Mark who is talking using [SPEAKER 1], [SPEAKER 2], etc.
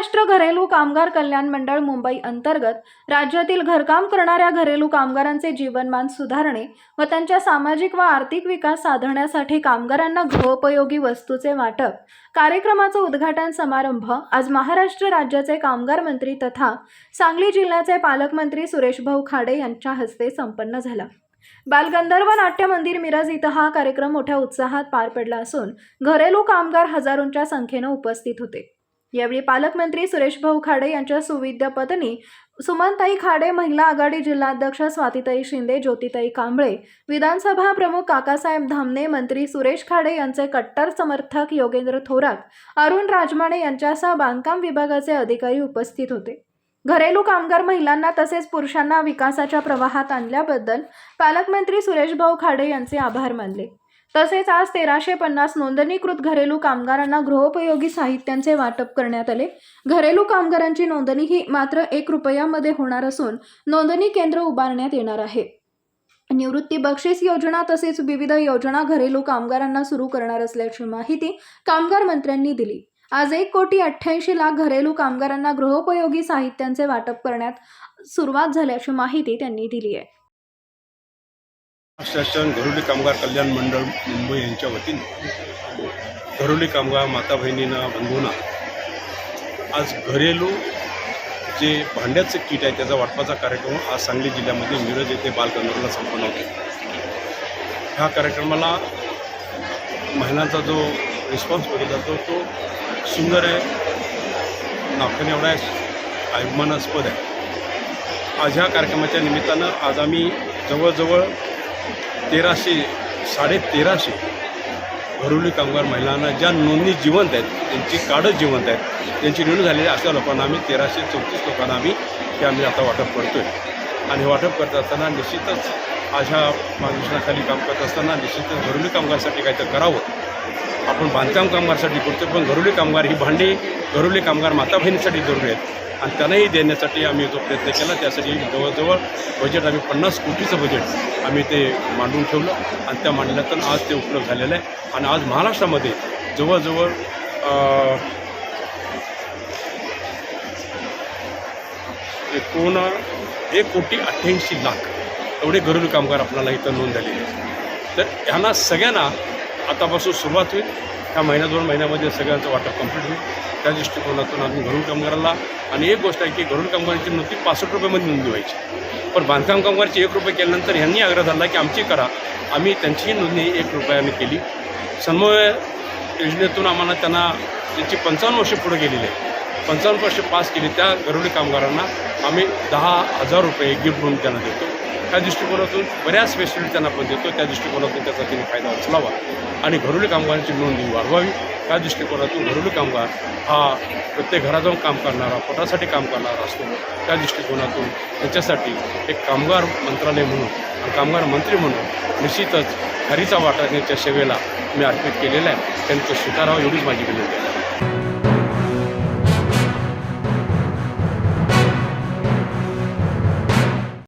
[SPEAKER 1] महाराष्ट्र घरेलू कामगार कल्याण मंडळ मुंबई अंतर्गत राज्यातील घरकाम करणाऱ्या घरेलू कामगारांचे जीवनमान सुधारणे व त्यांच्या सामाजिक व आर्थिक विकास साधण्यासाठी कामगारांना गृहोपयोगी वस्तूचे वाटप कार्यक्रमाचा उद्घाटन समारंभ आज महाराष्ट्र राज्याचे कामगार मंत्री तथा सांगली जिल्ह्याचे पालकमंत्री सुरेशभाऊ खाडे यांच्या हस्ते संपन्न झाला। बालगंधर्व नाट्य मंदिर मिरज इथं हा कार्यक्रम मोठ्या उत्साहात पार पडला असून घरेलू कामगार हजारोंच्या संख्येने उपस्थित होते। यावेळी पालकमंत्री सुरेशभाऊ खाडे यांच्या सुविद्य पत्नी सुमनताई खाडे, महिला आघाडी जिल्हाध्यक्ष स्वातीताई शिंदे, ज्योतिताई कांबळे, विधानसभा प्रमुख काकासाहेब धामणे, मंत्री सुरेश खाडे यांचे कट्टर समर्थक योगेंद्र थोरात, अरुण राजमाने यांच्यासह बांधकाम विभागाचे अधिकारी उपस्थित होते। घरेलू कामगार महिलांना तसेच पुरुषांना विकासाच्या प्रवाहात आणल्याबद्दल पालकमंत्री सुरेशभाऊ खाडे यांचे आभार मानले। तसेच आज 1350 नोंदणीकृत घरेलू कामगारांना गृहोपयोगी साहित्यांचे वाटप करण्यात आले। घरेलू कामगारांची नोंदणी ही मात्र 1 रुपयामध्ये होणार असून नोंदणी केंद्र उभारण्यात येणार आहे। निवृत्ती बक्षीस योजना तसेच विविध योजना घरेलू कामगारांना सुरू करणार असल्याची माहिती कामगार मंत्र्यांनी दिली। आज 1,88,00,000 घरेलू कामगारांना गृहोपयोगी साहित्यांचे वाटप करण्यात सुरुवात झाल्याची माहिती त्यांनी दिली आहे।
[SPEAKER 2] शासन घरेलू कामगार कल्याण मंडळ मुंबई यांच्या वतीने घरेलू कामगार माता बहिणींना बंधूंना आज घरेलू जे भांड्याचं किट आहे त्याचा वाटपाचा कार्यक्रम आज सांगली जिल्ह्यामध्ये मिरज येथे बालगंधर्वला संपन्न होतो। ह्या कार्यक्रमाला महिलांचा जो रिस्पॉन्स बघितला तो सुंदर आहे, नाकाने एवढा अभिमानास्पद आहे। आज ह्या कार्यक्रमाच्या निमित्तानं आज आम्ही जवळजवळ 1300-1350 घरेलू कामगार महिलांना ज्या नोंदणी जिवंत आहेत, त्यांची कार्डच जिवंत आहेत, त्यांची नोंदणी झालेली अशा लोकांना आम्ही 1334 लोकांना आम्ही आता वाटप करतो आहे। आणि वाटप करत असताना निश्चितच अशा मार्गदर्शनाखाली काम करत असताना निश्चितच घरेलू कामगारासाठी काहीतरी करावं। आपण बांधकाम कामगारासाठी करतो, पण घरेलू कामगार ही भांडी घरेलू कामगार माता बहिणीसाठी जरुरी आहेत आणि त्यांनाही देण्यासाठी आम्ही जो प्रयत्न केला त्यासाठी जवळजवळ बजेट आम्ही 50 कोटीचं बजेट आम्ही ते मांडून ठेवलं आणि त्या मांडल्यातून आज ते उपलब्ध झालेलं आहे। आणि आज महाराष्ट्रामध्ये जवळजवळ 1,88,00,000 एवढे घरेलू कामगार आपल्याला इथं नोंद झालेले आहेत। तर ह्यांना सगळ्यांना आतापासून सुरुवात होईल। ह्या महिन्या-2 महिन्यामध्ये सगळ्यांचं वाटप कंप्लीट होईल। त्या दृष्टिकोनातून आम्ही घरेलू कामगाराला आणि एक गोष्ट आहे की घरेलू कामगारांची नोंदणी 65 रुपयामध्ये नोंदणी व्हायची, पण बांधकाम कामगारची 1 रुपये केल्यानंतर ह्यांनी आग्रह धरला की आमची करा। आम्ही त्यांचीही नोंदणी 1 रुपयाने केली। समन्वय योजनेतून आम्हाला त्यांना त्यांची 55 वर्षे पुढे गेलेली आहे, 55 वर्षे पास केली त्या घरेलू कामगारांना आम्ही 10,000 रुपये गिफ्ट म्हणून त्यांना देतो। त्या दृष्टिकोनातून बऱ्याच फॅसिलिटी त्यांना आपण देतो, त्या दृष्टिकोनातून त्याचा त्यांनी फायदा उचलावा आणि घरेलू कामगारांची नोंदणी वाढवावी। त्या दृष्टिकोनातून घरेलू कामगार हा प्रत्येक घरात जाऊन काम करणारा, पोटासाठी काम करणारा असतो। त्या दृष्टिकोनातून त्याच्यासाठी एक कामगार मंत्रालय म्हणून आणि कामगार मंत्री म्हणून निश्चितच हरीचा वाटा त्यांच्या सेवेला मी अर्पित केलेला आहे, त्यांचं स्वीकारावं एवढीच माझी विनंती आहे।